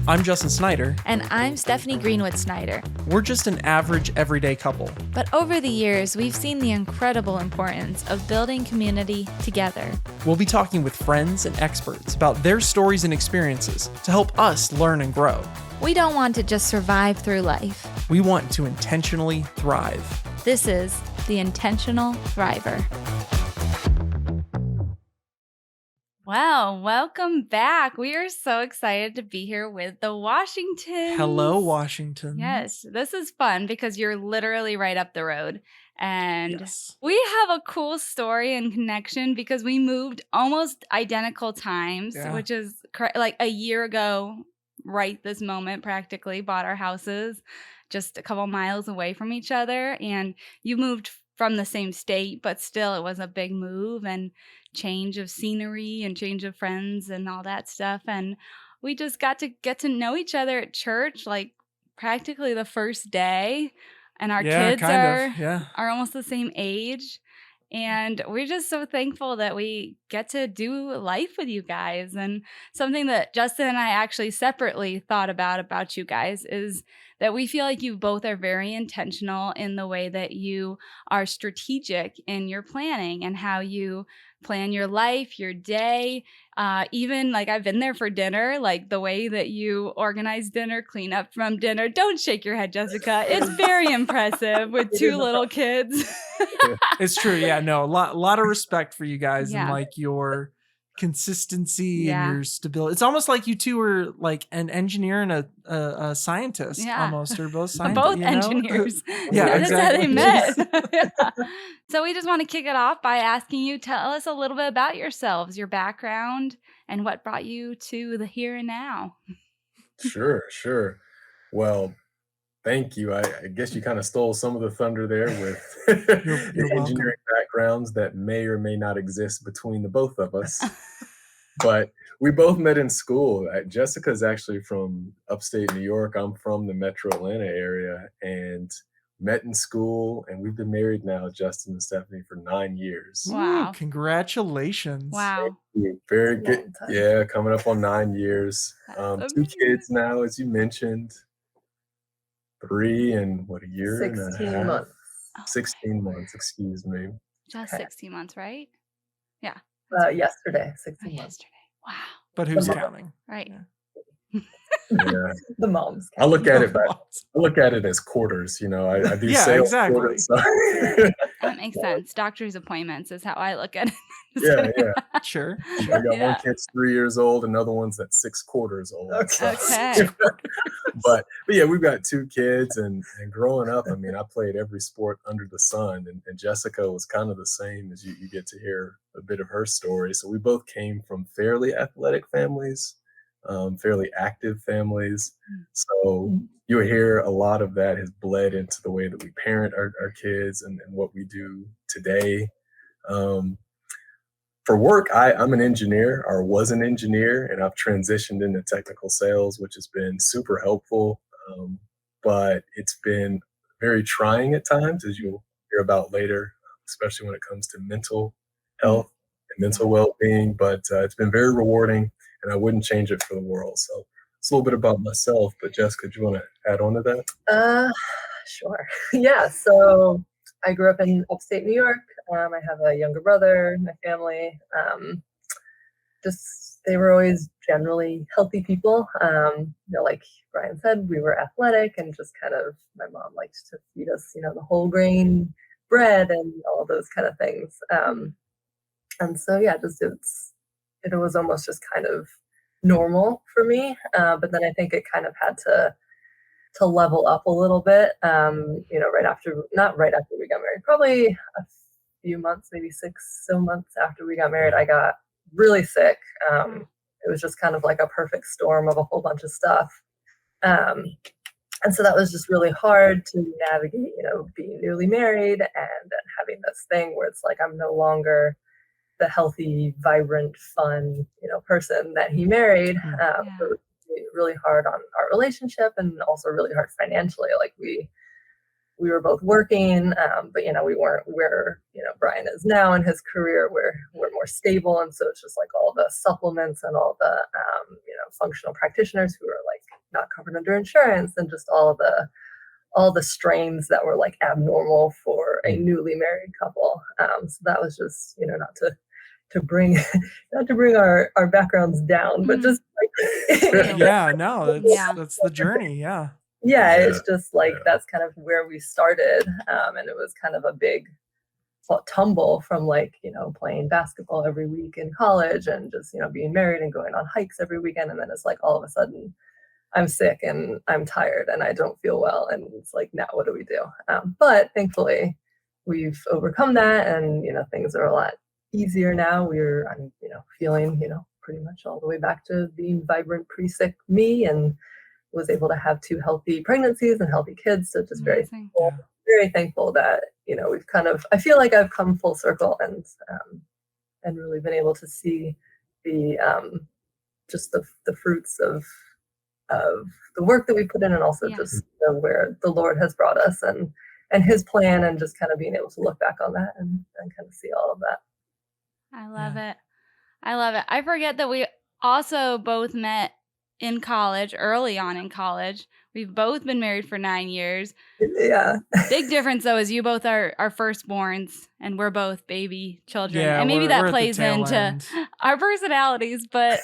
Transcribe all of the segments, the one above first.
I'm Justin Snyder. And I'm Stephanie Greenwood Snyder. We're just an average, everyday couple. But over the years, we've seen the incredible importance of building community together. We'll be talking with friends and experts about their stories and experiences to help us learn and grow. We don't want to just survive through life. We want to intentionally thrive. This is The Intentional Thriver. Wow, welcome back. We are so excited to be here with the Washingtons. Hello, Washington. Yes, this is fun because you're literally right up the road. And Yes. we have a cool story and connection because we moved almost identical times, which is like a year ago, right this moment, practically bought our houses just a couple miles away from each other. And you moved from the same state, but still it was a big move and change of scenery and change of friends and all that stuff. And we just got to get to know each other at church, like practically the first day. And our kids are almost the same age. And we're just so thankful that we get to do life with you guys. And something that Justin and I actually separately thought about you guys is that we feel like you both are very intentional in the way that you are strategic in your planning and how you plan your life, your day. Even like I've been there for dinner, like the way that you organize dinner, clean up from dinner. Don't shake your head, Jessica. It's very impressive with two little kids. It's true. Yeah, no, a lot of respect for you guys and like your consistency and your stability. It's almost like you two are like an engineer and a scientist almost, or both scientists. Both engineers. Yeah, that's how they met. So we just want to kick it off by asking you, tell us a little bit about yourselves, your background, and what brought you to the here and now. Sure. Well, thank you. I guess you kind of stole some of the thunder there with your engineering backgrounds that may or may not exist between the both of us. But we both met in school. Jessica's actually from upstate New York. I'm from the metro Atlanta area and met in school. And we've been married now, Justin and Stephanie, for 9 years. Wow. Ooh, congratulations. Wow. Very good. Yeah, coming up on 9 years. 2 kids now, as you mentioned. 3 and a year 16 and a half. months. 16 months, excuse me. Just 16 months, right? Yeah. Yesterday, 16 months. Yesterday. Wow. But who's counting? Right. Yeah. The moms. I look at it as quarters, I do sales exactly. quarters. So. That makes sense. Doctor's appointments is how I look at it. Yeah. Sure. I got one kid's 3 years old, another one's at 6 quarters old. Okay. But yeah, we've got 2 kids, and growing up, I played every sport under the sun, and Jessica was kind of the same. As you get to hear a bit of her story. So we both came from fairly athletic families, fairly active families. So you hear a lot of that has bled into the way that we parent our kids and what we do today. For work, I'm an engineer, or was an engineer, and I've transitioned into technical sales, which has been super helpful. But it's been very trying at times, as you'll hear about later, especially when it comes to mental health and mental well-being. But it's been very rewarding, and I wouldn't change it for the world. So it's a little bit about myself. But Jessica, do you want to add on to that? Sure. Yeah. So I grew up in upstate New York. I have a younger brother, my family. They were always generally healthy people. Like Brian said, we were athletic and just kind of, my mom liked to feed us, the whole grain bread and all those kind of things. And so, yeah, it was almost just kind of normal for me. But then I think it kind of had to level up a little bit, not right after we got married, probably a few months, maybe 6 months after we got married, I got really sick. It was just kind of like a perfect storm of a whole bunch of stuff. And so that was just really hard to navigate, being newly married and then having this thing where it's like, I'm no longer the healthy, vibrant, fun, person that he married. So it was really hard on our relationship and also really hard financially. Like we were both working, but we weren't where Brian is now in his career. We're more stable, and so it's just like all the supplements and all the functional practitioners who are like not covered under insurance, and just all the strains that were like abnormal for a newly married couple. So that was just, not to bring not to bring our backgrounds down, but just like yeah, no, that's the journey. Yeah. Yeah, it's just like that's kind of where we started. And it was kind of a big tumble from like, playing basketball every week in college and just, being married and going on hikes every weekend. And then it's like all of a sudden I'm sick and I'm tired and I don't feel well. And it's like, now what do we do? But thankfully we've overcome that, and, things are a lot easier now. I'm feeling, pretty much all the way back to being vibrant pre-sick me, and was able to have 2 healthy pregnancies and healthy kids. So just very thankful, very thankful that, we've kind of, I feel like I've come full circle and really been able to see the, just the fruits of the work that we put in, and also just where the Lord has brought us and his plan, and just kind of being able to look back on that and kind of see all of that. I love it. I love it. I forget that we also both met in college, early on in college. We've both been married for 9 years. Yeah. Big difference though is you both are firstborns and we're both baby children. Yeah, and maybe that we're plays into end. our personalities. But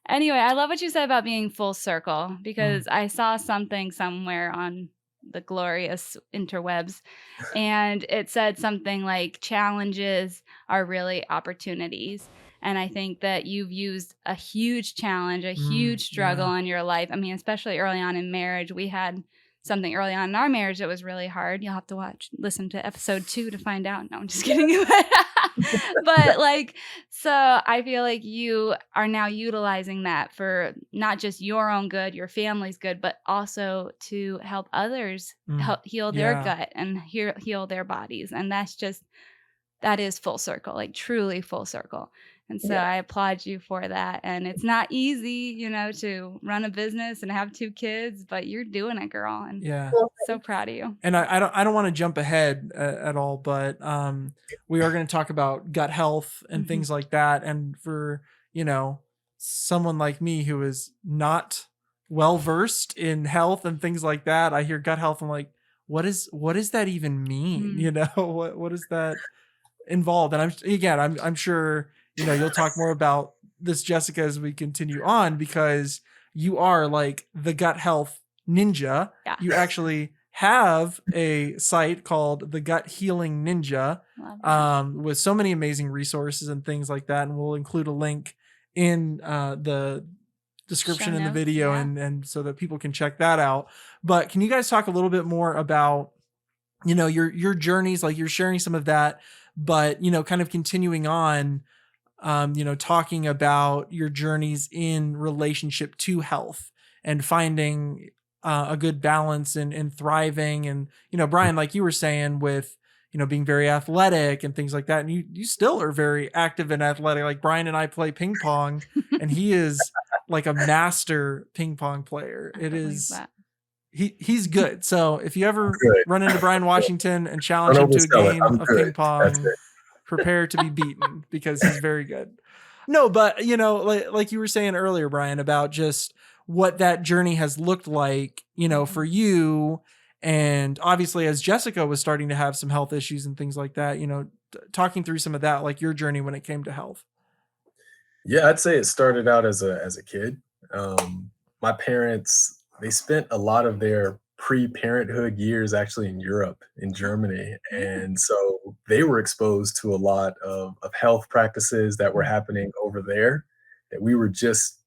anyway, I love what you said about being full circle, because I saw something somewhere on the glorious interwebs, and it said something like challenges are really opportunities. And I think that you've used a huge challenge, a huge struggle in your life. I mean, especially early on in marriage. We had something early on in our marriage that was really hard. You'll have to listen to episode 2 to find out. No, I'm just kidding. But so I feel like you are now utilizing that for not just your own good, your family's good, but also to help others help heal their gut and heal their bodies. And that is full circle, like truly full circle. And so I applaud you for that. And it's not easy, to run a business and have 2 kids, but you're doing it, girl. And so proud of you. And I don't want to jump ahead at all, but we are going to talk about gut health and things like that. And for, someone like me who is not well versed in health and things like that, I hear gut health. I'm like, what does that even mean? What is that involved? And I'm sure, you'll talk more about this, Jessica, as we continue on, because you are like the gut health ninja. Yeah. You actually have a site called the Gut Healing Ninja, with so many amazing resources and things like that. And we'll include a link in the description in the video, and so that people can check that out. But can you guys talk a little bit more about, your journeys? Like, you're sharing some of that, but, kind of continuing on, talking about your journeys in relationship to health and finding a good balance and thriving. And, Brian, like you were saying, with, being very athletic and things like that. And you still are very active and athletic. Like, Brian and I play ping pong and he is like a master ping pong player. It is, he's good. So if you ever run into Brian Washington and challenge him to a game of ping pong, prepare to be beaten, because he's very good. No, but like you were saying earlier, Brian, about just what that journey has looked like, for you. And obviously, as Jessica was starting to have some health issues and things like that, talking through some of that, like your journey when it came to health. Yeah, I'd say it started out as a kid. My parents, they spent a lot of their pre-parenthood years actually in Europe, in Germany. And so they were exposed to a lot of health practices that were happening over there, that we were just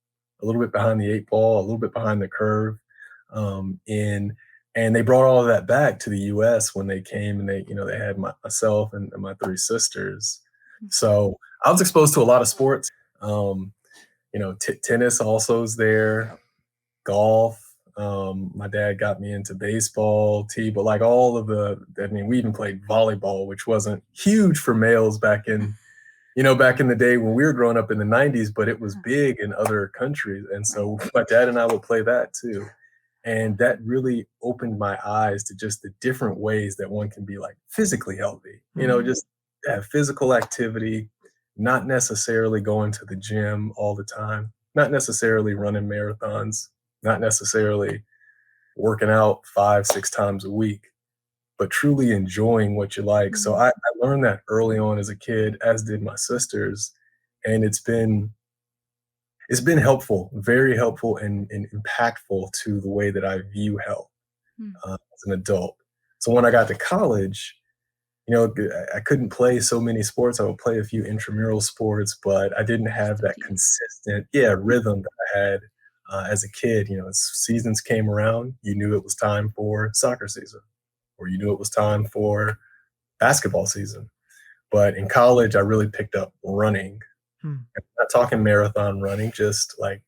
a little bit behind the 8 ball, a little bit behind the curve in. And they brought all of that back to the US when they came, and they had myself and my 3 sisters. So I was exposed to a lot of sports. Tennis also is there, golf. My dad got me into baseball, but like all of we even played volleyball, which wasn't huge for males back in the day when we were growing up in the 90s, but it was big in other countries. And so my dad and I would play that too. And that really opened my eyes to just the different ways that one can be like physically healthy, just have physical activity, not necessarily going to the gym all the time, not necessarily running marathons, not necessarily working out 5-6 times a week, but truly enjoying what you like. So I learned that early on as a kid, as did my sisters, and it's been helpful, very helpful and impactful to the way that I view health as an adult. So when I got to college, I couldn't play so many sports. I would play a few intramural sports, but I didn't have that consistent, rhythm that I had as a kid. As seasons came around, you knew it was time for soccer season, or you knew it was time for basketball season. But in college, I really picked up running. I'm not talking marathon running, just like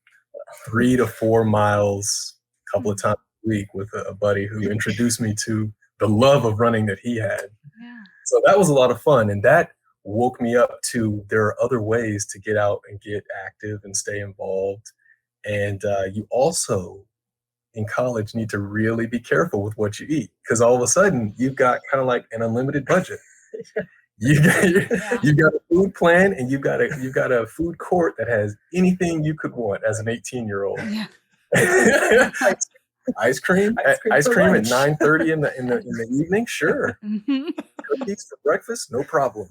3 to 4 miles a couple of times a week with a buddy who introduced me to the love of running that he had. Yeah. So that was a lot of fun. And that woke me up to there are other ways to get out and get active and stay involved. And you also, in college, need to really be careful with what you eat, because all of a sudden you've got kind of like an unlimited budget. You've got a food plan, and you've got a food court that has anything you could want as an 18-year-old. Yeah. Ice cream at 9:30 in the evening, sure. Cookies for breakfast, no problem.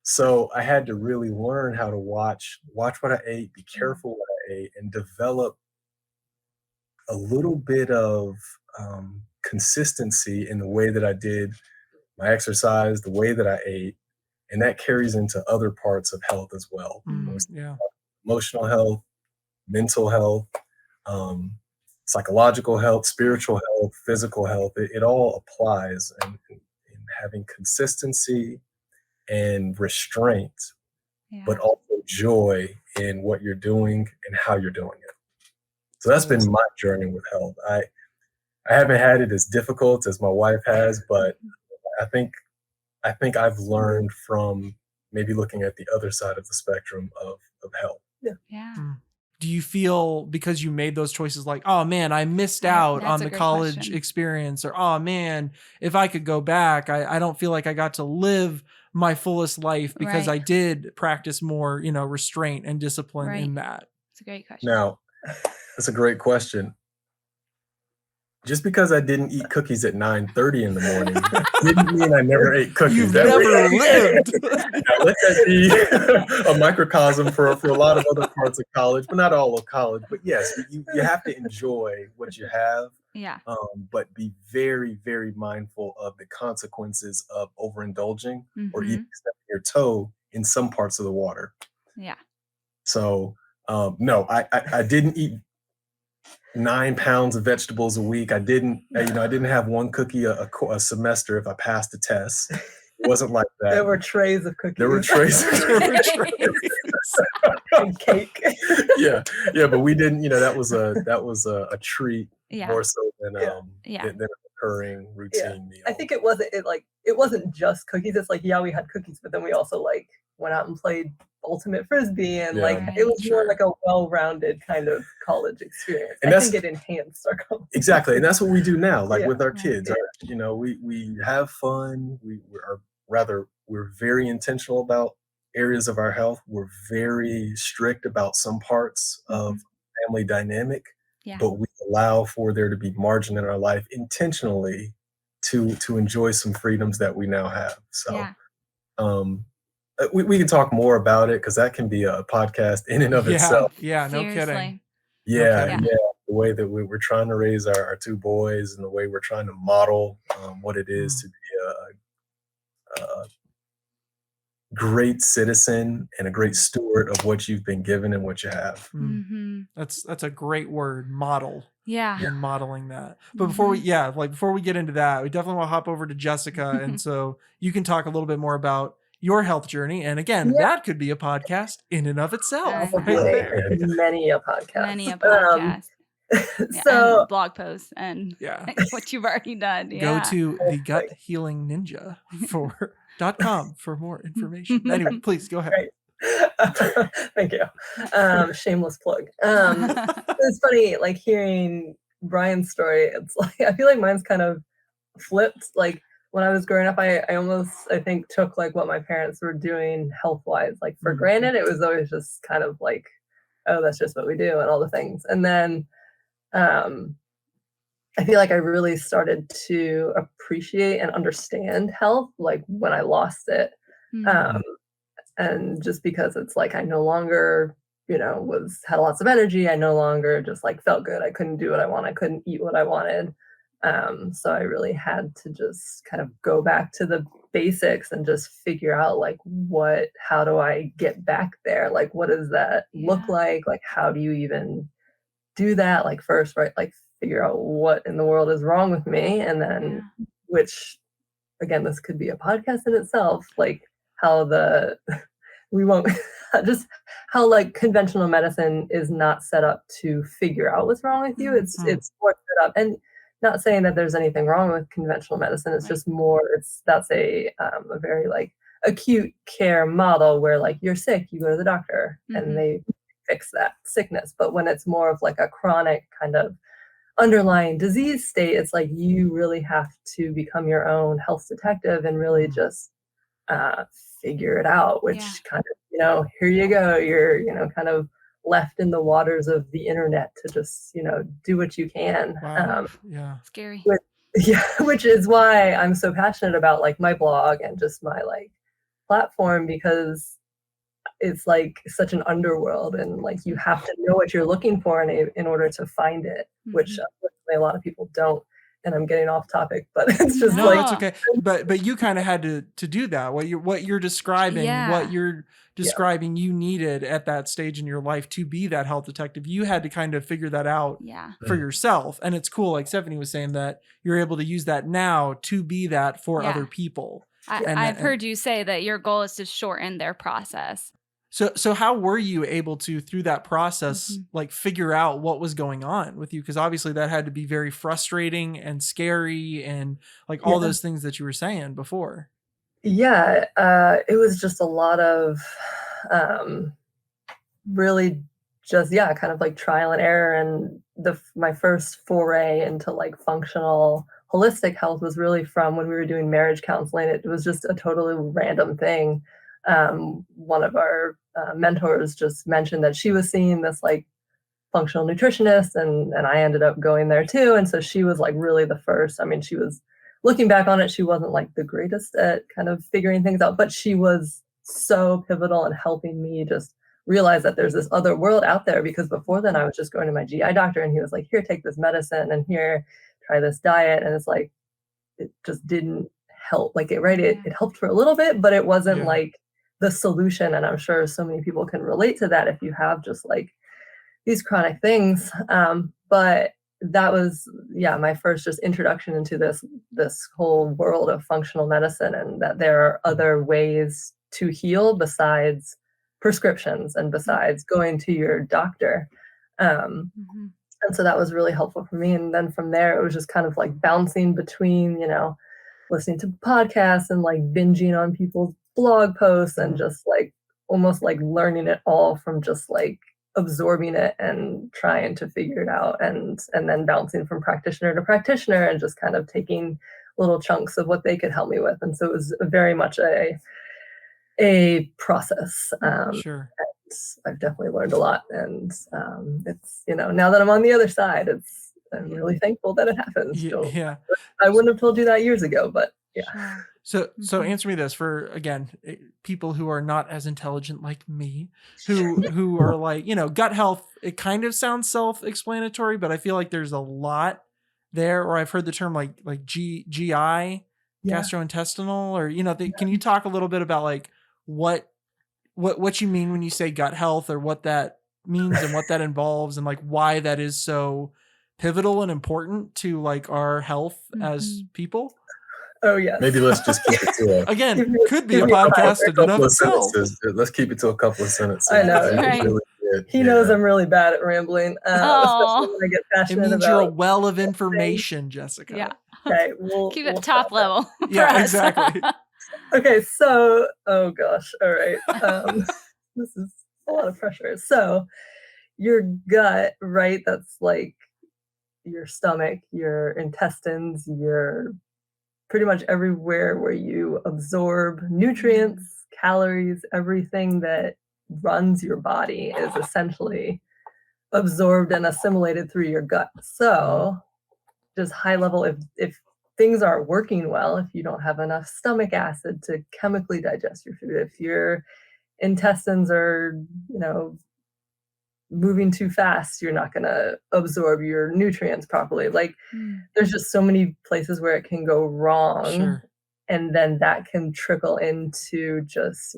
So I had to really learn how to watch what I ate, be careful what I ate, and develop a little bit of consistency in the way that I did my exercise, the way that I ate, and that carries into other parts of health as well. Emotional health, mental health, psychological health, spiritual health, physical health. It all applies, and having consistency and restraint, but also joy in what you're doing and how you're doing it. So that's been my journey with health. I haven't had it as difficult as my wife has, but I think I've learned from maybe looking at the other side of the spectrum of health. Yeah. Do you feel, because you made those choices, like, oh man, I missed out on the college experience, or oh man, if I could go back, I don't feel like I got to live my fullest life because I did practice more, restraint and discipline in that? It's a great question. Now, that's a great question. Just because I didn't eat cookies at 9:30 in the morning didn't mean I never ate cookies. You've never lived. Now, let that be a microcosm for a lot of other parts of college, but not all of college. But yes, you have to enjoy what you have. Yeah. But be very, very mindful of the consequences of overindulging or even stepping your toe in some parts of the water. Yeah. So no, I didn't eat 9 pounds of vegetables a week. I didn't have one cookie a semester if I passed the test. It wasn't like that. There were trays of cookies. There were trays. And cake. Yeah, but we didn't. That was a treat more so than a recurring routine meal. I think it wasn't just cookies. It's like, we had cookies, but then we also went out and played ultimate frisbee, and it was more like a well-rounded kind of college experience. And I think it enhanced our college. Exactly, and that's what we do now, with our kids. We have fun. We're very intentional about areas of our health. We're very strict about some parts of family dynamic, but we allow for there to be margin in our life intentionally to enjoy some freedoms that we now have. So we can talk more about it, because that can be a podcast in and of itself. Yeah, no kidding. Yeah. The way that we're trying to raise our 2 boys, and the way we're trying to model what it is to be a great citizen and a great steward of what you've been given and what you have. That's a great word, model. Yeah. And modeling that. But before we get into that, we definitely want to hop over to Jessica, and so you can talk a little bit more about your health journey. And again, that could be a podcast in and of itself. Many a podcast. So and blog posts and what you've already done. Go to the Gut Healing Ninja .com for more information. Anyway, please go ahead. Right. Thank you. Shameless plug. It's funny, hearing Brian's story. It's I feel like mine's kind of flipped. When I was growing up, I almost, I think, took what my parents were doing health-wise for granted. It was always just kind of oh, that's just what we do and all the things. And then I feel like I really started to appreciate and understand health, like, when I lost it. Mm-hmm. And just because it's like I no longer, had lots of energy. I no longer just like felt good. I couldn't do what I want. I couldn't eat what I wanted. So I really had to just kind of go back to the basics and just figure out like how do I get back there? Like, what does that look like? Like, how do you even do that? Like, first, right? Like, figure out what in the world is wrong with me. And then, which again, this could be a podcast in itself, like how we won't just how like conventional medicine is not set up to figure out what's wrong with you. It's more set up, and not saying that there's anything wrong with conventional medicine. It's just more that's a very like acute care model where like you're sick, you go to the doctor and they fix that sickness. But when it's more of like a chronic kind of underlying disease state, it's like you really have to become your own health detective and really just figure it out, which kind of, here you go. You're, kind of left in the waters of the internet to just, do what you can. Wow. Scary. Which is why I'm so passionate about like my blog and just my like platform, because it's like such an underworld, and like you have to know what you're looking for in order to find it, which unfortunately a lot of people don't. And I'm getting off topic, but it's just it's okay. But you kind of had to do that. What you're describing, you needed at that stage in your life to be that health detective. You had to kind of figure that out for yourself. And it's cool, like Stephanie was saying, that you're able to use that now to be that for other people. I've heard you say that your goal is to shorten their process. So how were you able to, through that process, like figure out what was going on with you? Because obviously that had to be very frustrating and scary and like all those things that you were saying before. Yeah, it was just a lot of really just, kind of like trial and error. And my first foray into like functional holistic health was really from when we were doing marriage counseling. It was just a totally random thing. One of our mentors just mentioned that she was seeing this like functional nutritionist, and I ended up going there too. And so she was like really the first. I mean, she was, looking back on it, she wasn't like the greatest at kind of figuring things out, but she was so pivotal in helping me just realize that there's this other world out there. Because before then I was just going to my GI doctor and he was like, here, take this medicine, and here, try this diet. And it's like, it just didn't help. Like it helped for a little bit, but it wasn't like the solution. And I'm sure so many people can relate to that if you have just like these chronic things. But that was, my first just introduction into this whole world of functional medicine, and that there are other ways to heal besides prescriptions and besides going to your doctor. And so that was really helpful for me. And then from there, it was just kind of like bouncing between, listening to podcasts and like binging on people's blog posts and just like almost like learning it all from just like absorbing it and trying to figure it out, and then bouncing from practitioner to practitioner and just kind of taking little chunks of what they could help me with. And so it was very much a process. Sure. I've definitely learned a lot, and it's, now that I'm on the other side, I'm really thankful that it happens. I wouldn't have told you that years ago, but So answer me this, for again, people who are not as intelligent like me, who are like, gut health, it kind of sounds self-explanatory, but I feel like there's a lot there. Or I've heard the term like GI, gastrointestinal, or can you talk a little bit about like what you mean when you say gut health, or what that means and what that involves, and like why that is so pivotal and important to like our health as people? Oh yeah. Maybe let's just keep it to again, could be a podcast in and of itself. Let's keep it to a couple of sentences. I know. Really he knows I'm really bad at rambling. Especially when I get passionate. It means you're a well of information, Jessica. Yeah. Okay, keep it top level. Yeah, exactly. Okay, so oh gosh, all right. This is a lot of pressure. So your gut, right? That's like your stomach, your intestines, your pretty much everywhere where you absorb nutrients, calories, everything that runs your body is essentially absorbed and assimilated through your gut. So just high level, if things aren't working well, if you don't have enough stomach acid to chemically digest your food, if your intestines are, moving too fast, you're not going to absorb your nutrients properly. Like there's just so many places where it can go wrong. Sure. And then that can trickle into just,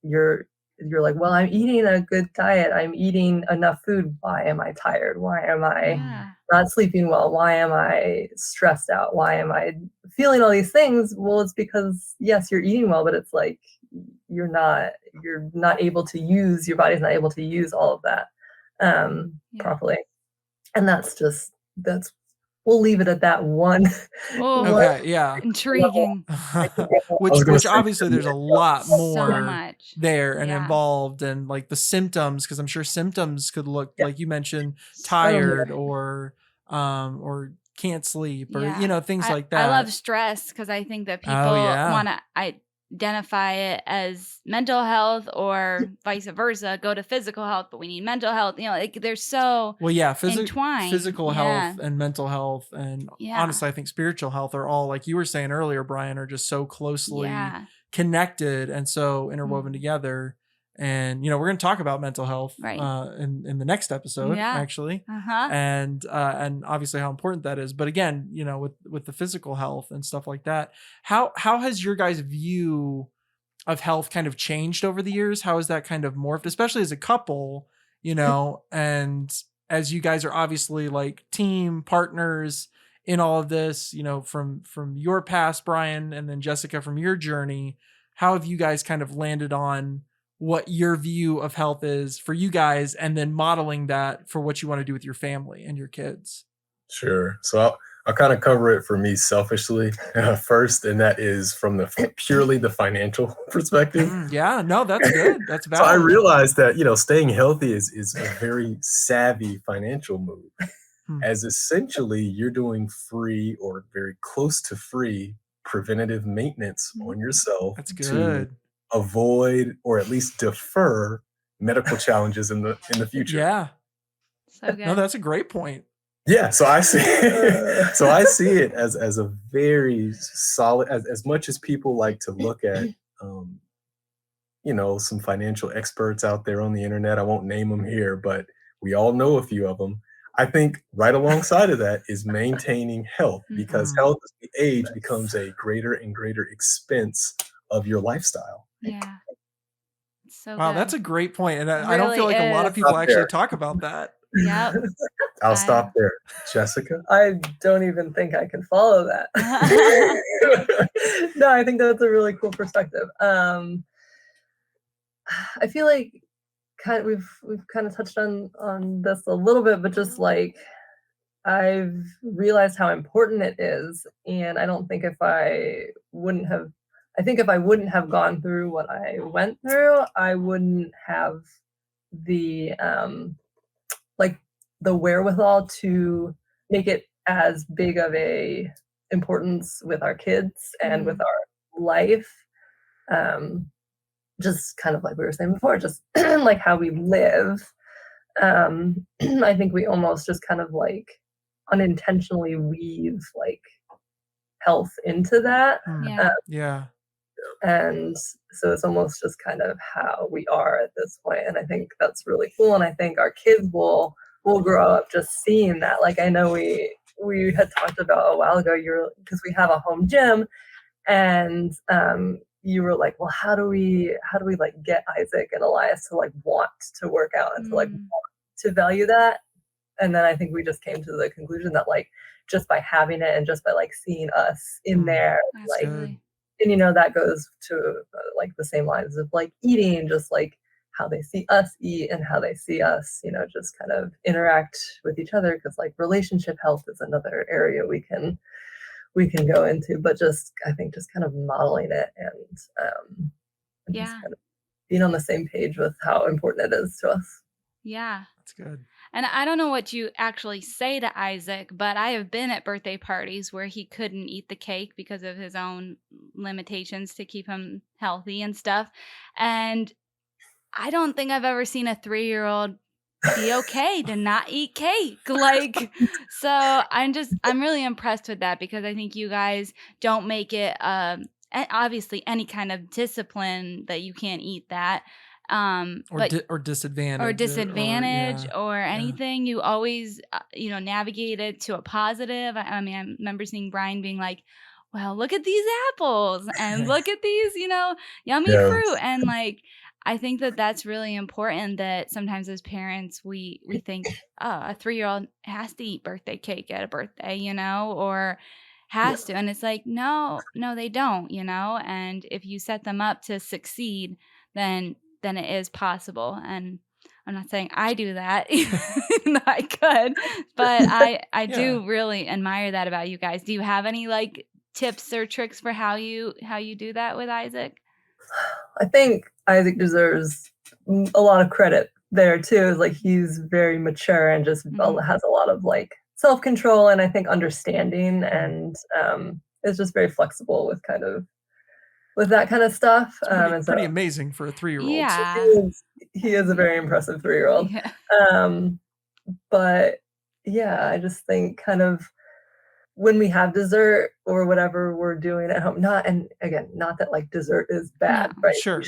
you're like, well, I'm eating a good diet. I'm eating enough food. Why am I tired? Why am I not sleeping well? Why am I stressed out? Why am I feeling all these things? Well, it's because, yes, you're eating well, but it's like you're not able to use, your body's not able to use all of that properly. And we'll leave it at that one. Okay, yeah. Intriguing. which obviously there's a lot more so much there and involved, and like the symptoms, because I'm sure symptoms could look like you mentioned, tired or can't sleep or things like that. I love stress because I think that people want to identify it as mental health or vice versa, go to physical health, but we need mental health. Like they're so entwined. Physical health and mental health, and honestly, I think spiritual health are all, like you were saying earlier, Brian, are just so closely connected and so interwoven together. And we're going to talk about mental health in the next episode, actually, and obviously how important that is. But again, with the physical health and stuff like that, how has your guys' view of health kind of changed over the years? How has that kind of morphed, especially as a couple, and as you guys are obviously like team partners in all of this, from your past, Brian, and then Jessica, from your journey, how have you guys kind of landed on what your view of health is for you guys, and then modeling that for what you want to do with your family and your kids? Sure. So I'll kind of cover it for me selfishly first, and that is from purely the financial perspective. Yeah, no, that's good. That's valid. So I realized that, staying healthy is a very savvy financial move, as essentially you're doing free or very close to free preventative maintenance on yourself. That's good. To avoid or at least defer medical challenges in the future. Yeah. So good. No, that's a great point. Yeah, so I see it as a very solid, as much as people like to look at some financial experts out there on the internet. I won't name them here, but we all know a few of them. I think right alongside of that is maintaining health, because health as we age becomes a greater and greater expense of your lifestyle. Yeah. So wow, good. that's a great point. And I don't feel like a lot of people actually talk about that. Yep. I'll stop there. Jessica? I don't even think I can follow that. No, I think that's a really cool perspective. I feel like we've kind of touched on this a little bit, but just like I've realized how important it is, and I don't think if I wouldn't have gone through what I went through, I wouldn't have the the wherewithal to make it as big of a importance with our kids and with our life. Just kind of like we were saying before, just like how we live. I think we almost just kind of like unintentionally weave like health into that. Yeah. And so it's almost just kind of how we are at this point. And I think that's really cool. And I think our kids will grow up just seeing that. Like I know we had talked about a while ago, because we have a home gym, and you were like, well, how do we like get Isaac and Elias to like want to work out and to like want to value that? And then I think we just came to the conclusion that like just by having it and just by like seeing us in there, like, Absolutely. and that goes to like the same lines of like eating, just like how they see us eat and how they see us, just kind of interact with each other. Because like relationship health is another area we can go into, but I think just kind of modeling it and just kind of being on the same page with how important it is to us. Yeah. That's good. And I don't know what you actually say to Isaac, but I have been at birthday parties where he couldn't eat the cake because of his own limitations to keep him healthy and stuff. And I don't think I've ever seen a 3-year-old be okay to not eat cake. Like, so I'm really impressed with that, because I think you guys don't make it obviously any kind of discipline that you can't eat that, or but disadvantage or anything. You always navigate it to a positive. I mean, I remember seeing Brian being like, well, look at these apples and look at these yummy fruit, and like, I think that that's really important, that sometimes as parents we think, oh, a 3-year-old has to eat birthday cake at a birthday, or has to. And it's like, no, they don't, and if you set them up to succeed, then it is possible. And I'm not saying I do that, even though I could, but I do really admire that about you guys. Do you have any like tips or tricks for how you do that with Isaac? I think Isaac deserves a lot of credit there too. Like, he's very mature and just has a lot of like self-control, and I think understanding, and is just very flexible with that kind of stuff. It's pretty amazing for a 3-year-old. Yeah. He is a very impressive 3-year-old. Yeah. But yeah, I just think kind of when we have dessert or whatever we're doing at home, not that like dessert is bad, right? Sure.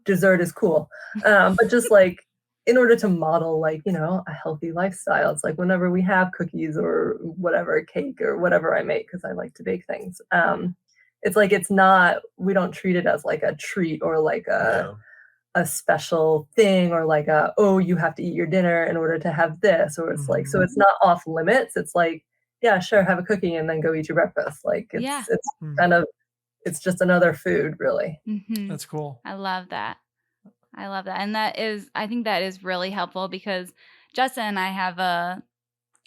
Dessert is cool. But just like, in order to model like, a healthy lifestyle, it's like whenever we have cookies or whatever, cake or whatever I make, because I like to bake things. It's like, we don't treat it as like a treat or like a special thing, or like you have to eat your dinner in order to have this, or it's like, so it's not off limits. It's like, yeah, sure, have a cookie and then go eat your breakfast. Like, it's kind of, it's just another food, really. That's cool. I love that. And I think that is really helpful, because Justin and I have a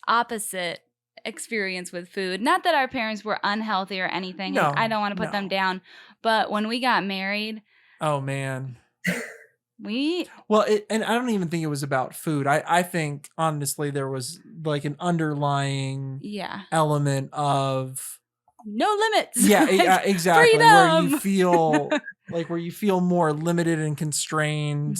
opposite experience with food. Not that our parents were unhealthy or anything. No, I don't want to put them down. But when we got married, oh man. and I don't even think it was about food. I think honestly there was like an underlying element of no limits. Yeah, exactly. Freedom. Where you feel more limited and constrained,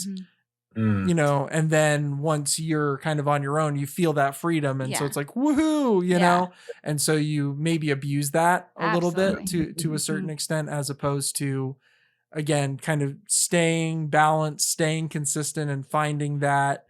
and then once you're kind of on your own, you feel that freedom, and so it's like woohoo, know, and so you maybe abuse that a little bit to a certain extent, as opposed to, again, kind of staying balanced, staying consistent, and finding that,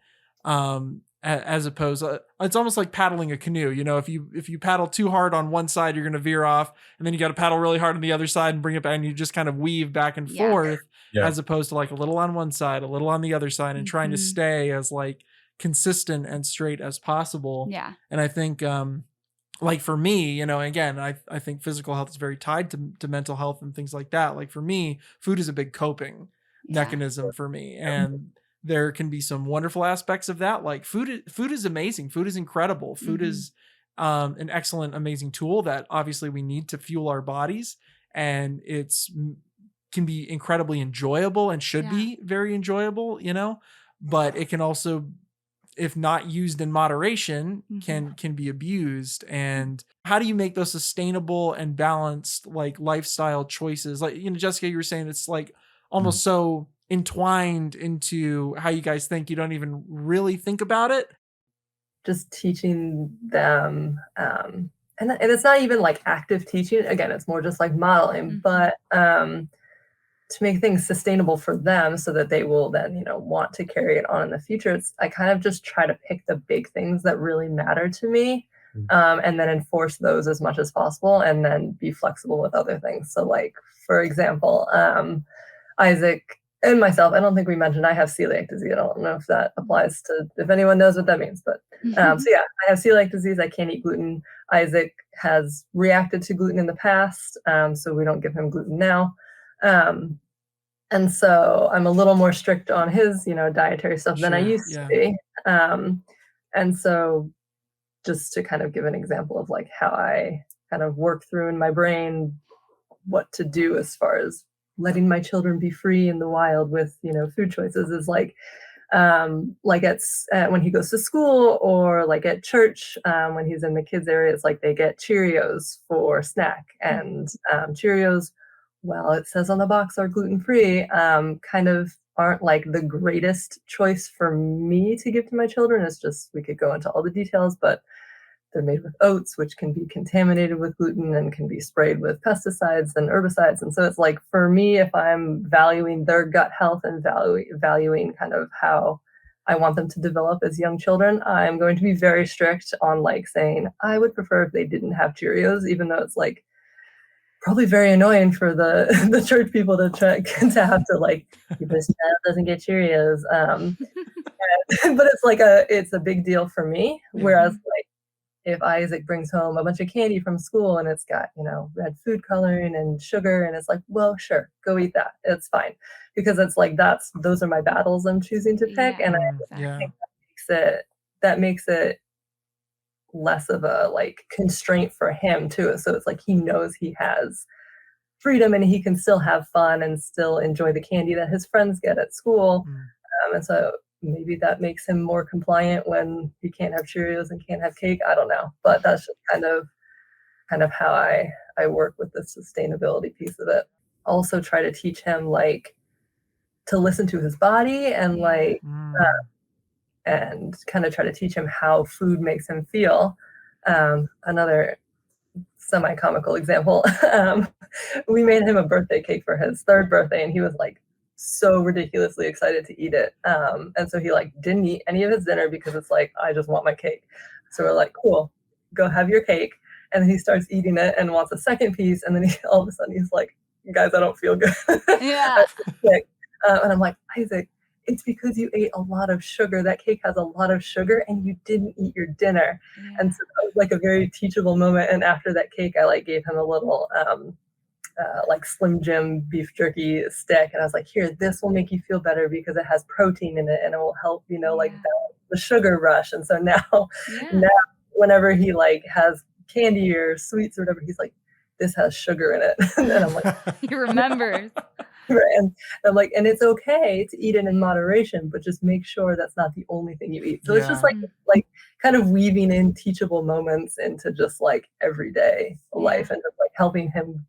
as opposed, it's almost like paddling a canoe. If you paddle too hard on one side, you're going to veer off, and then you got to paddle really hard on the other side and bring it back, and you just kind of weave back and forth, as opposed to like a little on one side, a little on the other side, and trying to stay as like consistent and straight as possible. Yeah. And I think, like for me, again, I think physical health is very tied to mental health and things like that. Like for me, food is a big coping mechanism for me. And there can be some wonderful aspects of that. Like food is amazing. Food is incredible. Food is an excellent, amazing tool that obviously we need to fuel our bodies. And can be incredibly enjoyable and should be very enjoyable, but it can also, if not used in moderation, can be abused. And how do you make those sustainable and balanced like lifestyle choices? Like, Jessica, you were saying it's like almost so entwined into how you guys think, you don't even really think about it. Just teaching them, and it's not even like active teaching. Again, it's more just like modeling, but to make things sustainable for them so that they will then, want to carry it on in the future. I kind of just try to pick the big things that really matter to me, and then enforce those as much as possible, and then be flexible with other things. So like, for example, Isaac and myself, I don't think we mentioned I have celiac disease. I don't know if that applies to, if anyone knows what that means, but so yeah, I have celiac disease. I can't eat gluten. Isaac has reacted to gluten in the past, so we don't give him gluten now. And so I'm a little more strict on his, dietary stuff than I used to be. And so just to kind of give an example of like how I kind of work through in my brain what to do as far as letting my children be free in the wild with, food choices, is like when he goes to school, or like at church, when he's in the kids area, it's like they get Cheerios for snack, and Cheerios, well, it says on the box are gluten-free, kind of aren't like the greatest choice for me to give to my children. It's just, we could go into all the details, but they're made with oats, which can be contaminated with gluten and can be sprayed with pesticides and herbicides. And so it's like, for me, if I'm valuing their gut health and valuing kind of how I want them to develop as young children, I'm going to be very strict on like saying, I would prefer if they didn't have Cheerios, even though it's like probably very annoying for the the church people to check to have to like, this child doesn't get Cheerios. But it's like it's a big deal for me. Whereas like, if Isaac brings home a bunch of candy from school and it's got, red food coloring and sugar, and it's like, well, sure, go eat that. It's fine. Because it's like, those are my battles I'm choosing to pick. And I think that makes it less of a like constraint for him too. So it's like, he knows he has freedom and he can still have fun and still enjoy the candy that his friends get at school. And so maybe that makes him more compliant when he can't have Cheerios and can't have cake. I don't know, but that's just kind of how I work with the sustainability piece of it. Also try to teach him like to listen to his body and like and kind of try to teach him how food makes him feel. Another semi-comical example, we made him a birthday cake for his 3rd birthday, and he was like so ridiculously excited to eat it. And so he like didn't eat any of his dinner because it's like, I just want my cake. So we're like, cool, go have your cake. And then he starts eating it and wants a second piece. And then all of a sudden he's like, guys, I don't feel good. Yeah. And I'm like, Isaac, it's because you ate a lot of sugar. That cake has a lot of sugar and you didn't eat your dinner. And so that was like a very teachable moment. And after that cake, I like gave him a little like Slim Jim beef jerky stick. And I was like, here, this will make you feel better because it has protein in it and it will help, like balance the sugar rush. And so now whenever he like has candy or sweets or whatever, he's like, this has sugar in it. And I'm like, he remembers. And I'm like, and it's okay to eat it in moderation, but just make sure that's not the only thing you eat. So it's just like kind of weaving in teachable moments into just like everyday life and just like helping him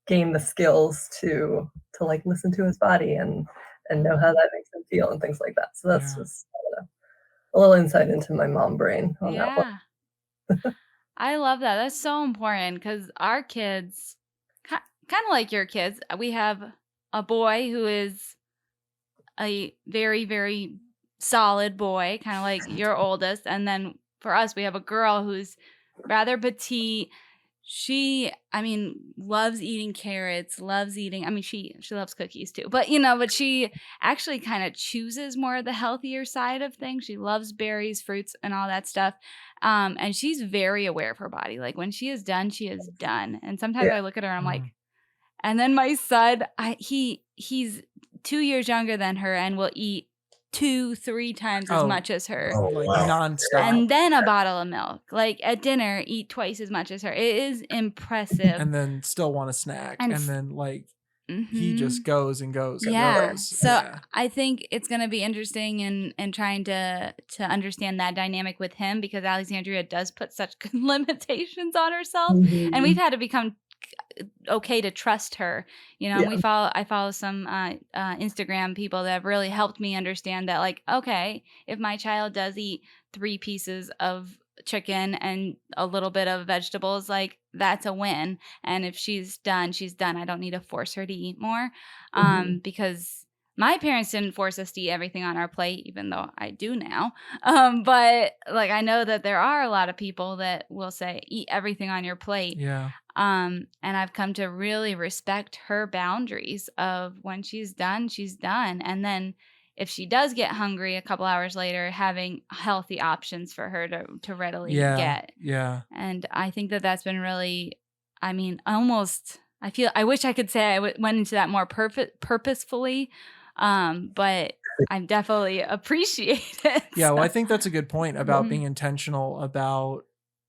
gain the skills to like listen to his body and know how that makes him feel and things like that. So that's just a little insight into my mom brain on that one. I love that. That's so important because our kids, kind of like your kids, we have a boy who is a very, very solid boy, kind of like your oldest. And then for us, we have a girl who's rather petite. She, loves eating carrots, she loves cookies too, but she actually kind of chooses more of the healthier side of things. She loves berries, fruits, and all that stuff. And she's very aware of her body. Like when she is done, she is done. And sometimes I look at her and I'm like, and then my son, he's 2 years younger than her and will eat 2-3 times as much as her. Nonstop. And then a bottle of milk. Like at dinner, eat twice as much as her. It is impressive. And then still want a snack. And then like he just goes and goes and goes. So I think it's going to be interesting in trying to understand that dynamic with him because Alexandria does put such good limitations on herself. And we've had to become okay to trust her, I follow some Instagram people that have really helped me understand that, like, okay, if my child does eat 3 pieces of chicken and a little bit of vegetables, like that's a win. And if she's done, I don't need to force her to eat more. Because my parents didn't force us to eat everything on our plate, even though I do now. But like, I know that there are a lot of people that will say, eat everything on your plate. Yeah. And I've come to really respect her boundaries of when she's done, she's done. And then if she does get hungry a couple hours later, having healthy options for her to readily get. Yeah. And I think that that's been really, almost, I wish I could say I went into that more purposefully. But I definitely appreciate it. Yeah, well, I think that's a good point about being intentional about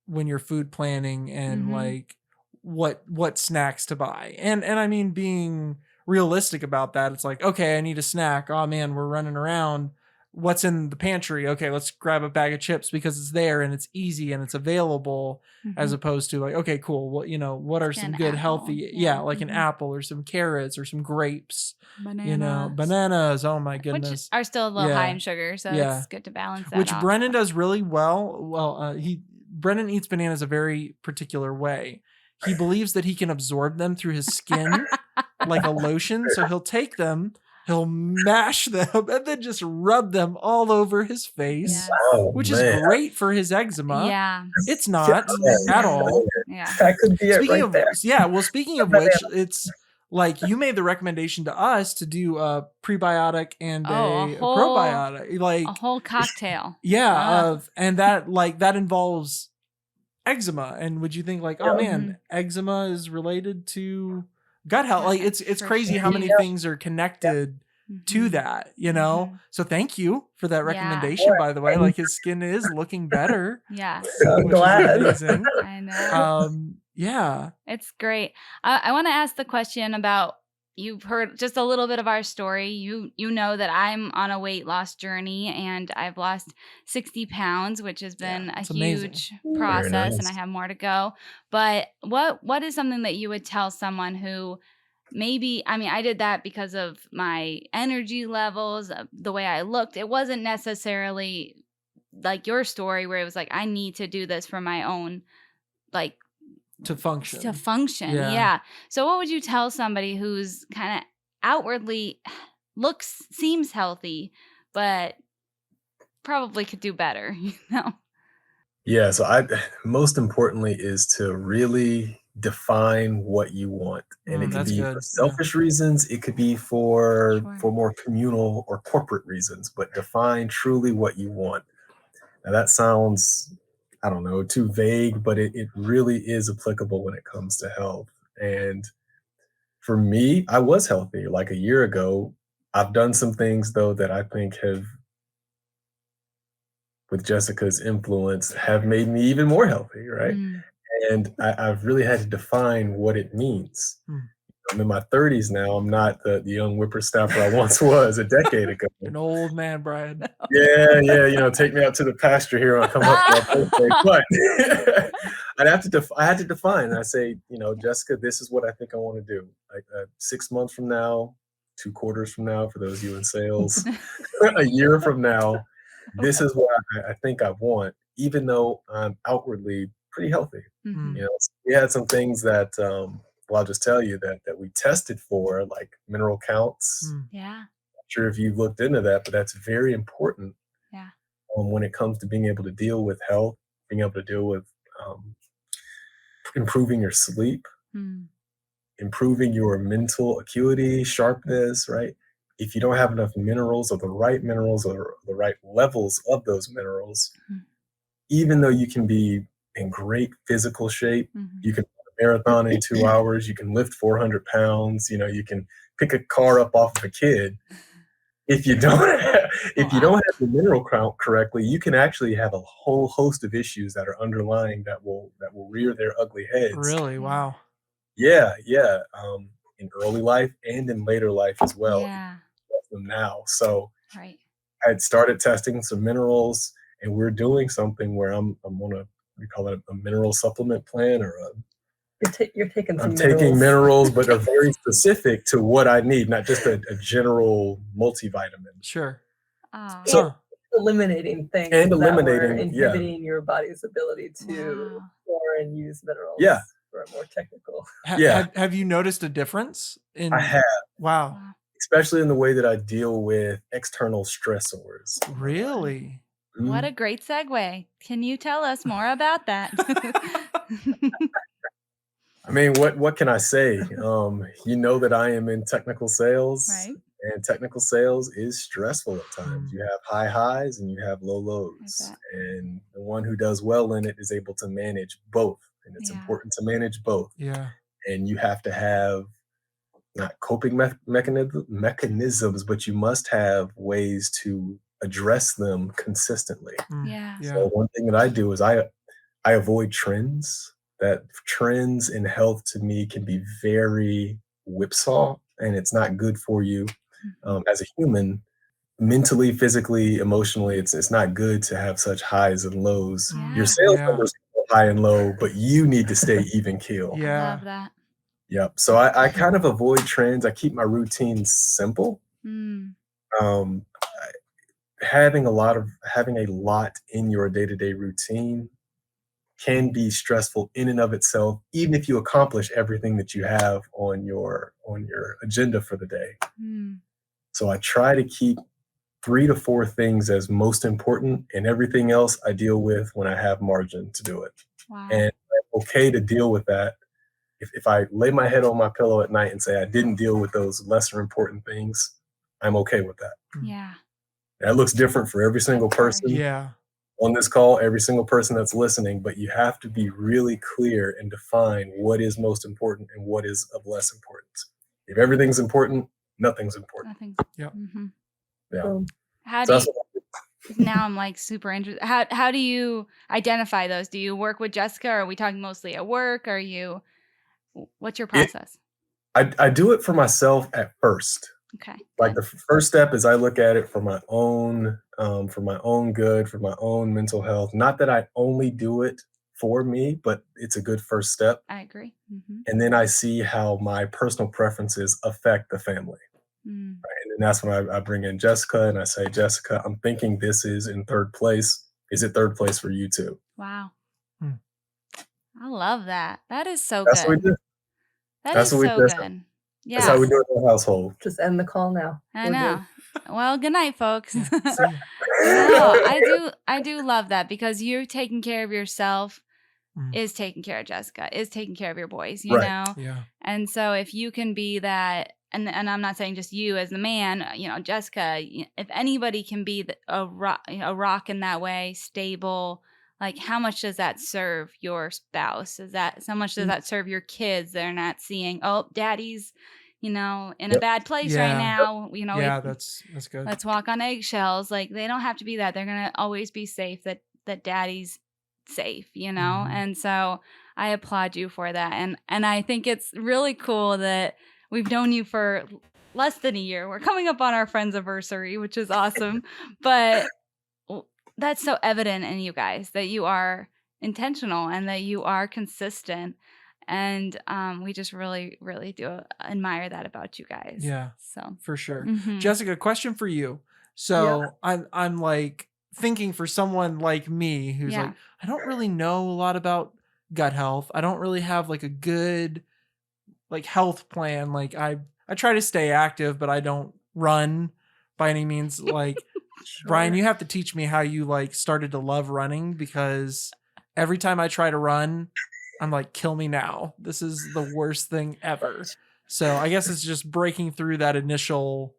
when you're food planning and like what snacks to buy. And being realistic about that. It's like, okay, I need a snack. Oh man, we're running around. what's in the pantry. Okay, let's grab a bag of chips because it's there and it's easy and it's available, as opposed to like, okay, cool. Well, what are some good healthy, like an apple or some carrots or some grapes, bananas. Oh my goodness. Which are still a little high in sugar. So it's good to balance that Which off. Brennan does really well. Well, Brennan eats bananas a very particular way. He believes that he can absorb them through his skin like a lotion. So he'll take them, he'll mash them, and then just rub them all over his face, which is great for his eczema. Yeah. It's not at all. Yeah. That could be it right there. Yeah. Well, speaking of which, it's like you made the recommendation to us to do a prebiotic and a probiotic, like a whole cocktail. Yeah. And that involves eczema. And would you think like, oh man, eczema is related to gut health? Like it's crazy how many things are connected to that, So thank you for that recommendation, by the way. Like his skin is looking better. Yeah. I'm glad. I know. Yeah. It's great. I want to ask the question about, you've heard just a little bit of our story. You know that I'm on a weight loss journey and I've lost 60 pounds, which has been a huge process, and I have more to go. But what is something that you would tell someone who maybe, I did that because of my energy levels, the way I looked. It wasn't necessarily like your story where it was like, I need to do this for my own, like, to function. Yeah. So what would you tell somebody who's kind of outwardly seems healthy, but probably could do better, Yeah. So most importantly is to really define what you want. And it could be for selfish reasons. It could be for more communal or corporate reasons, but define truly what you want. Now that sounds, I don't know, too vague, but it really is applicable when it comes to health. And for me, I was healthy like a year ago. I've done some things though that I think have, with Jessica's influence, have made me even more healthy, right? And I've really had to define what it means. I'm in my 30s now. I'm not the young whippersnapper I once was a decade ago. An old man, Brian. Yeah. Take me out to the pasture here when I come up for my birthday. But I had to define. And I say, Jessica, this is what I think I want to do. Like 6 months from now, 2 quarters from now, for those of you in sales, a year from now, this is what I think I want, even though I'm outwardly pretty healthy. We had some things that, I'll just tell you that we tested for, like mineral counts. Yeah. Not sure if you've looked into that, but that's very important. Yeah. When it comes to being able to deal with health, being able to deal with improving your sleep, improving your mental acuity, sharpness, right? If you don't have enough minerals or the right levels of those minerals, even though you can be in great physical shape, you can marathon in 2 hours, you can lift 400 pounds, you can pick a car up off of a kid. If you don't have the mineral count correctly, you can actually have a whole host of issues that are underlying that will rear their ugly heads. Really? Wow. Yeah. In early life and in later life as well. Yeah. Them now. So I had started testing some minerals, and we're doing something where I'm on we call it a mineral supplement plan, or you're taking some I'm taking minerals, but are very specific to what I need, not just a general multivitamin. Sure. So eliminating things and that eliminating were inhibiting your body's ability to store and use minerals. Yeah. For a more technical. Have you noticed a difference in? I have. Wow. Especially in the way that I deal with external stressors. Really? What a great segue. Can you tell us more about that? I mean, what can I say? That I am in technical sales, right? And technical sales is stressful at times. You have high highs and you have low lows. And the one who does well in it is able to manage both. And it's important to manage both. Yeah. And you have to have not coping mechanisms, but you must have ways to address them consistently. Yeah. So one thing that I do is I avoid trends. That trends in health to me can be very whipsaw, and it's not good for you as a human. mentally, physically, emotionally, it's not good to have such highs and lows. Your Yeah. sales numbers go high and low, but you need to stay even keel. I love that. Yep. So I kind of avoid trends. I keep my routines simple. Mm. Um, having a lot in your day-to-day routine can be stressful in and of itself, even if you accomplish everything that you have on your agenda for the day. Mm. So I try to keep 3 to 4 things as most important, and everything else I deal with when I have margin to do it. Wow. And I'm okay to deal with that. If I lay my head on my pillow at night and say I didn't deal with those lesser important things, I'm okay with that. Yeah. That looks different for every single person on this call, every single person that's listening, but you have to be really clear and define what is most important and what is of less importance. If everything's important, nothing's important. Yep. Mm-hmm. Yeah. How do now I'm like super interested. How do you identify those? Do you work with Jessica, or are we talking mostly at work? What's your process? I do it for myself at first. Okay. Like the first step is I look at it for my own good, for my own mental health. Not that I only do it for me, but it's a good first step. I agree. Mm-hmm. And then I see how my personal preferences affect the family. Mm. Right? And then that's when I bring in Jessica and I say, Jessica, I'm thinking this is in third place. Is it third place for you too? Wow. I love that. That is so That's good. what we do. That's so good. Yeah. That's how we do it in the household. Just end the call now. I know. Well, good night, folks. No, I do love that, because you taking care of yourself is taking care of Jessica, is taking care of your boys, you know? Yeah. And so if you can be that, and I'm not saying just you as the man, Jessica, if anybody can be a rock in that way, stable, like how much does that serve your spouse? So much does that serve your kids? They're not seeing, oh, daddy's, in a bad place right now. That's good. Let's walk on eggshells. Like, they don't have to be that. They're going to always be safe, that daddy's safe, And so I applaud you for that. And I think it's really cool that we've known you for less than a year. We're coming up on our friends anniversary, which is awesome. But that's so evident in you guys, that you are intentional and that you are consistent. And we just really, really do admire that about you guys. Yeah, so for sure. Jessica, question for you. So I'm like thinking, for someone like me who's like, I don't really know a lot about gut health. I don't really have like a good like health plan. Like I try to stay active, but I don't run by any means. Like Brian, you have to teach me how you like started to love running, because every time I try to run, I'm like, kill me now. This is the worst thing ever. So I guess it's just breaking through that initial,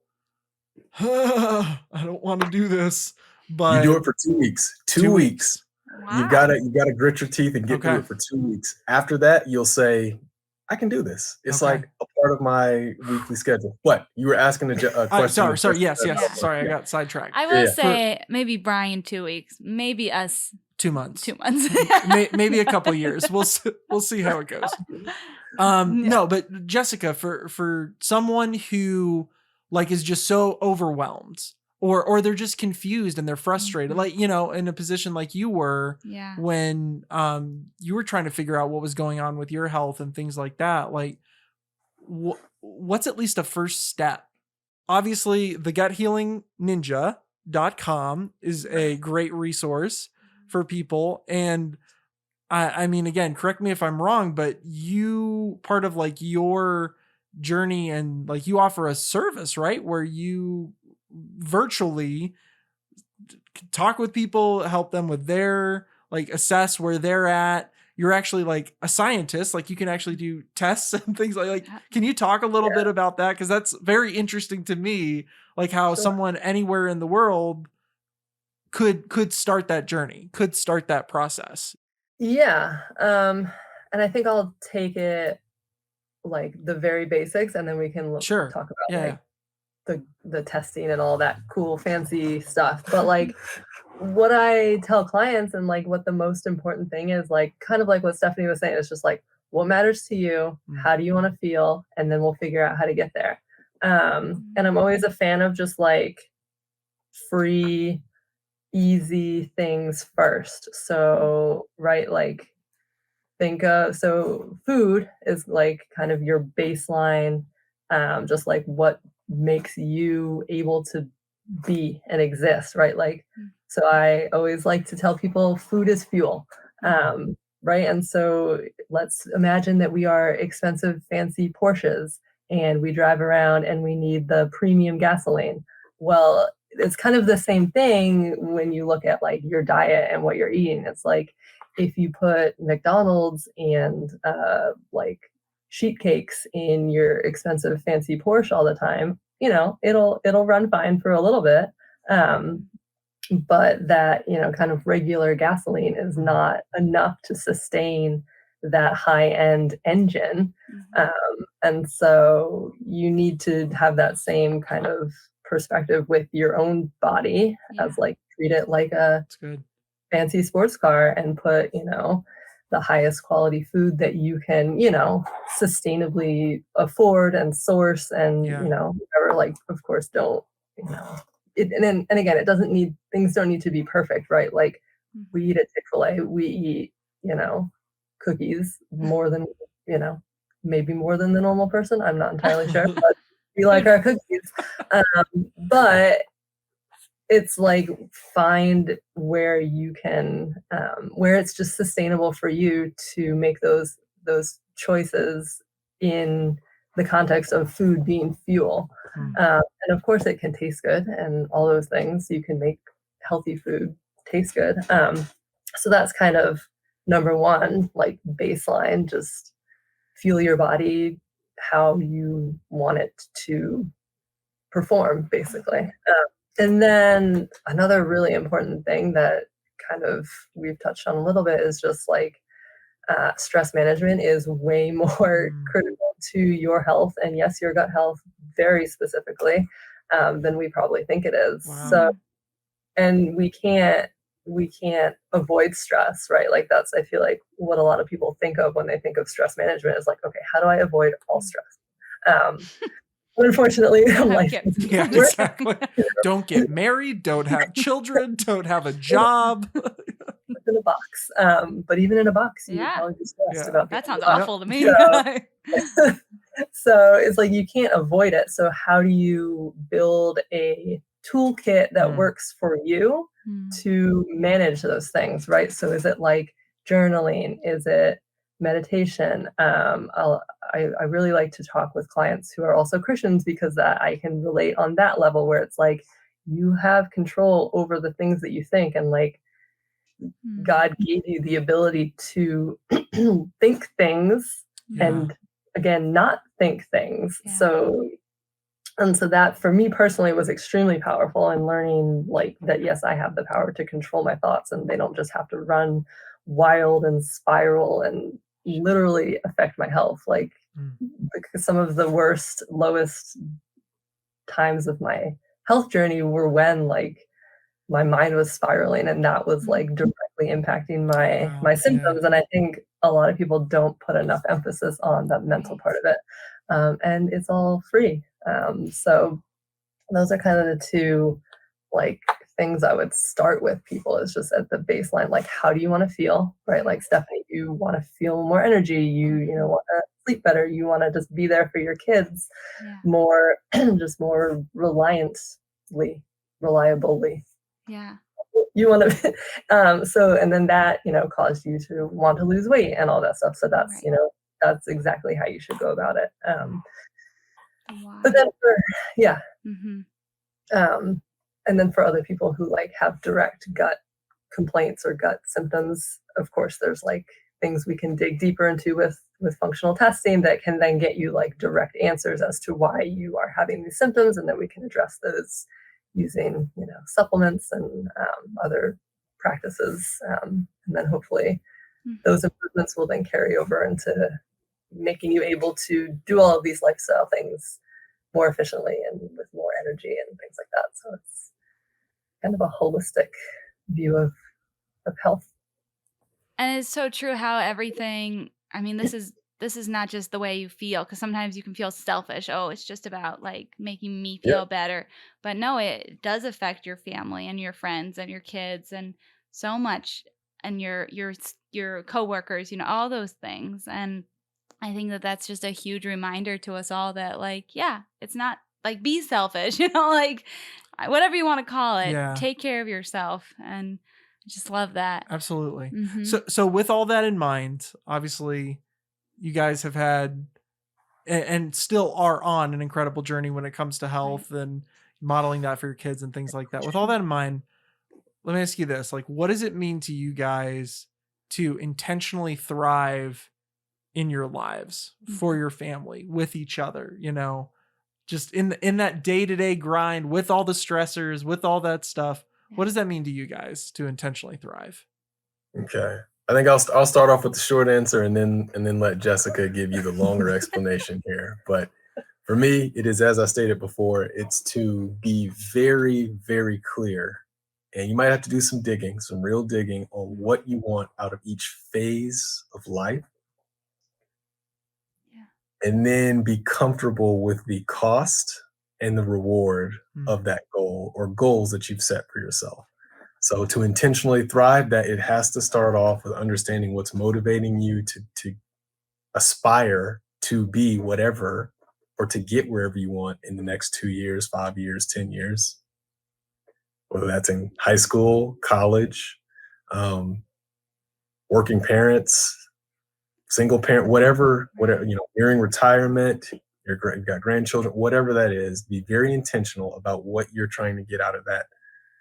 I don't want to do this. But you do it for 2 weeks. 2 weeks. Wow. You gotta grit your teeth and get through it for 2 weeks. After that, you'll say, I can do this. It's like a part of my weekly schedule. What? You were asking a question. Sorry. Yes. Sorry, I got sidetracked. I will say maybe Brian 2 weeks, maybe us 2 months. 2 months. Maybe a couple years. We'll see how it goes. No, but Jessica, for someone who like is just so overwhelmed, or they're just confused and they're frustrated, like, in a position like you were when you were trying to figure out what was going on with your health and things like that. Like, what's at least a first step? Obviously, the guthealingninja.com is a great resource for people. And I mean, again, correct me if I'm wrong, but part of like your journey, and like you offer a service, right? Where you virtually talk with people, help them with their, like, assess where they're at. You're actually like a scientist, like you can actually do tests and things like can you talk a little bit about that? Because that's very interesting to me, like how someone anywhere in the world could start that journey, could start that process. Yeah. And I think I'll take it like the very basics, and then we can talk about the testing and all that cool fancy stuff. But like what I tell clients, and like what the most important thing is, like kind of like what Stephanie was saying, it's just like, what matters to you? How do you want to feel? And then we'll figure out how to get there. And I'm always a fan of just like free, easy things first. So, right, like think of so food is like kind of your baseline, just like what makes you able to be and exist, right? Like, so I always like to tell people food is fuel, right? And so let's imagine that we are expensive, fancy Porsches and we drive around and we need the premium gasoline. Well, it's kind of the same thing when you look at like your diet and what you're eating. It's like if you put McDonald's and like sheet cakes in your expensive fancy Porsche all the time, you know, it'll run fine for a little bit. But that, you know, kind of regular gasoline is not enough to sustain that high-end engine. And so you need to have that same kind of perspective with your own body as like treat it like a fancy sports car and put, you know, the highest quality food that you can, you know, sustainably afford and source and, you know, whatever, like, of course, don't, you know, and again, it doesn't need, things don't need to be perfect, right? Like we eat at Chick-fil-A, we eat, you know, cookies more than, you know, maybe more than the normal person. I'm not entirely sure, but we like our cookies. But it's like find where you can, where it's just sustainable for you to make those choices in the context of food being fuel. And of course it can taste good and all those things. You can make healthy food taste good. So that's kind of number one, like baseline, just fuel your body how you want it to perform, basically. And then another really important thing that kind of we've touched on a little bit is just like stress management is way more critical to your health and yes, your gut health very specifically than we probably think it is. So, and we can't avoid stress, right? Like that's, I feel like what a lot of people think of when they think of stress management is like, okay, how do I avoid all stress? Unfortunately, life exactly. Don't get married, don't have children, don't have a job. In a box. But even in a box, you would probably be stressed about that sounds awful to me. So it's like you can't avoid it. So how do you build a toolkit that works for you to manage those things, right? So is it like journaling? Is it meditation? I really like to talk with clients who are also Christians because I can relate on that level where it's like you have control over the things that you think and like God gave you the ability to think things and again not think things. So that for me personally was extremely powerful in learning like that yes, I have the power to control my thoughts and they don't just have to run wild and spiral and literally affect my health. Like some of the worst, lowest times of my health journey were when like my mind was spiraling and that was like directly impacting my symptoms. And I think a lot of people don't put enough emphasis on that mental part of it. And it's all free. So those are kind of the two like things I would start with people is just at the baseline, like how do you want to feel, right? Like Stephanie, you want to feel more energy, you know, want to sleep better, you want to just be there for your kids more, just more reliably. You want to so and then that, you know, caused you to want to lose weight and all that stuff. So that's you know, that's exactly how you should go about it. But then and then for other people who like have direct gut complaints or gut symptoms, of course there's like things we can dig deeper into with functional testing that can then get you like direct answers as to why you are having these symptoms, and then we can address those using, you know, supplements and other practices. And then hopefully those improvements will then carry over into making you able to do all of these lifestyle things more efficiently and with more energy and things like that. So it's kind of a holistic view of health. And it's so true how everything, I mean, this is this is not just the way you feel, because sometimes you can feel selfish. Oh, it's just about like making me Yeah. feel better. But no, it does affect your family and your friends and your kids and so much, and your coworkers, all those things. And I think that that's just a huge reminder to us all that, like, yeah, it's not like be selfish, like whatever you want to call it, Yeah. take care of yourself. And I just love that. Absolutely. Mhm. So with all that in mind, obviously you guys have had and still are on an incredible journey when it comes to health and modeling that for your kids and things like that. With all that in mind, let me ask you this. Like, what does it mean to you guys to intentionally thrive in your lives, for your family, with each other, just in that day-to-day grind, with all the stressors, with all that stuff? What does that mean to you guys to intentionally thrive? Okay. I think I'll start off with the short answer and then let Jessica give you the longer explanation here. But for me, it is, as I stated before, it's to be very, very clear. And you might have to do some digging, some real digging on what you want out of each phase of life. Yeah. And then be comfortable with the cost and the reward of that goal or goals that you've set for yourself. So to intentionally thrive, that it has to start off with understanding what's motivating you to aspire to be whatever or to get wherever you want in the next 2 years, 5 years, 10 years, whether that's in high school, college, working parents, single parent, whatever, nearing retirement, you've got grandchildren, whatever that is, be very intentional about what you're trying to get out of that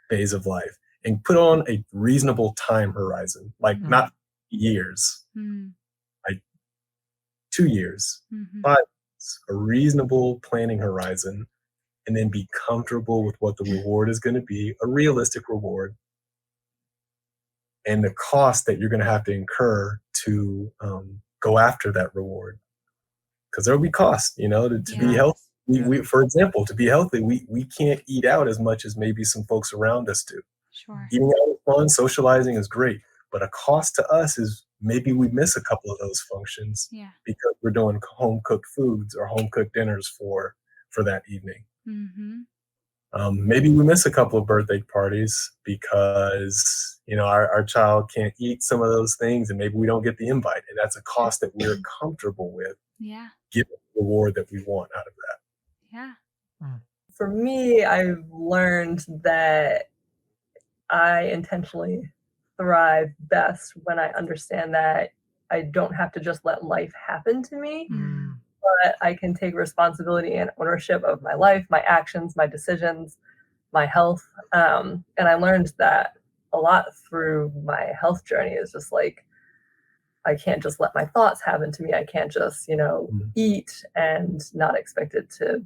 phase of life. And put on a reasonable time horizon, like not years, like 2 years, 5 years, a reasonable planning horizon, and then be comfortable with what the reward is going to be, a realistic reward, and the cost that you're going to have to incur to go after that reward. Because there will be costs, to be healthy. We, for example, to be healthy, we can't eat out as much as maybe some folks around us do. Sure. Eating out is fun, socializing is great, but a cost to us is maybe we miss a couple of those functions because we're doing home cooked foods or home cooked dinners for that evening. Maybe we miss a couple of birthday parties because our child can't eat some of those things, and maybe we don't get the invite, and that's a cost that we're comfortable with. Yeah. Given the reward that we want out of that. Yeah. For me, I've learned that I intentionally thrive best when I understand that I don't have to just let life happen to me, but I can take responsibility and ownership of my life, my actions, my decisions, my health. And I learned that a lot through my health journey. Is just like, I can't just let my thoughts happen to me. I can't just, eat and not expect it to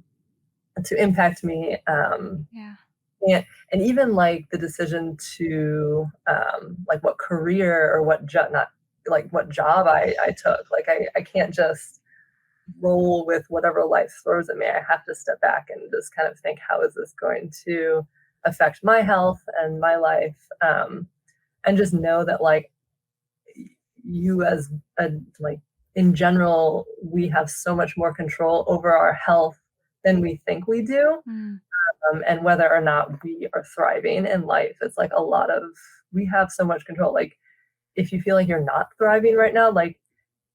impact me. And even like the decision to like what career or what job, not like what job I took. Like I can't just roll with whatever life throws at me. I have to step back and just kind of think, how is this going to affect my health and my life? And just know that like you as like in general, we have so much more control over our health than we think we do. And whether or not we are thriving in life, it's like we have so much control. Like if you feel like you're not thriving right now, like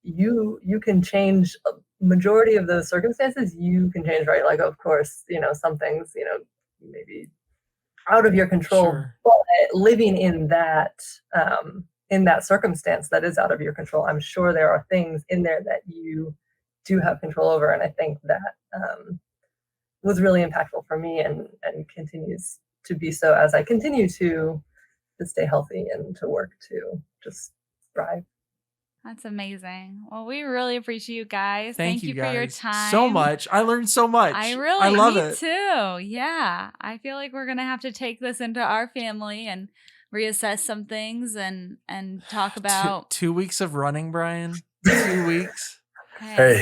you can change a majority of those circumstances. You can change, right? Like, of course, some things, maybe out of your control, but living in that circumstance that is out of your control, I'm sure there are things in there that you do have control over. And I think that was really impactful for me and continues to be so as I continue to stay healthy and to work to just thrive. That's amazing. Well, we really appreciate you guys. Thank you for your guys time. so much. I learned so much. I love me it. too. Yeah. I feel like we're going to have to take this into our family and reassess some things and talk about 2 weeks of running, Brian. 2 weeks. Hey,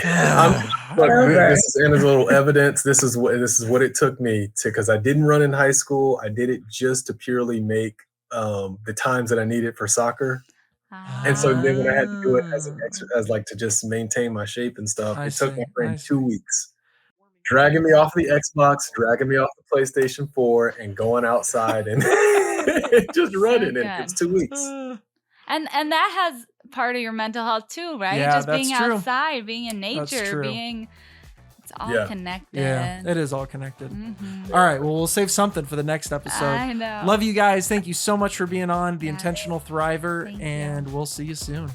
look, this is anecdotal evidence. This is what it took me to, because I didn't run in high school. I did it just to purely make the times that I needed for soccer. And so then when I had to do it as Ah. as like to just maintain my shape and stuff, I it took my see. I friend 2 see. weeks. Dragging me off the Xbox, dragging me off the PlayStation 4, and going outside and just So running, and it was good. 2 weeks. And that has part of your mental health too, right? Yeah, Just that's being true. outside, being in That's nature, true. being it's all Yeah. connected. Yeah, it is all connected. Mhm. All right, well, we'll save something for the next episode. I know. Love you guys. Thank you so much for being on The Yes. Intentional Thriver, Thank you. and we'll see you soon.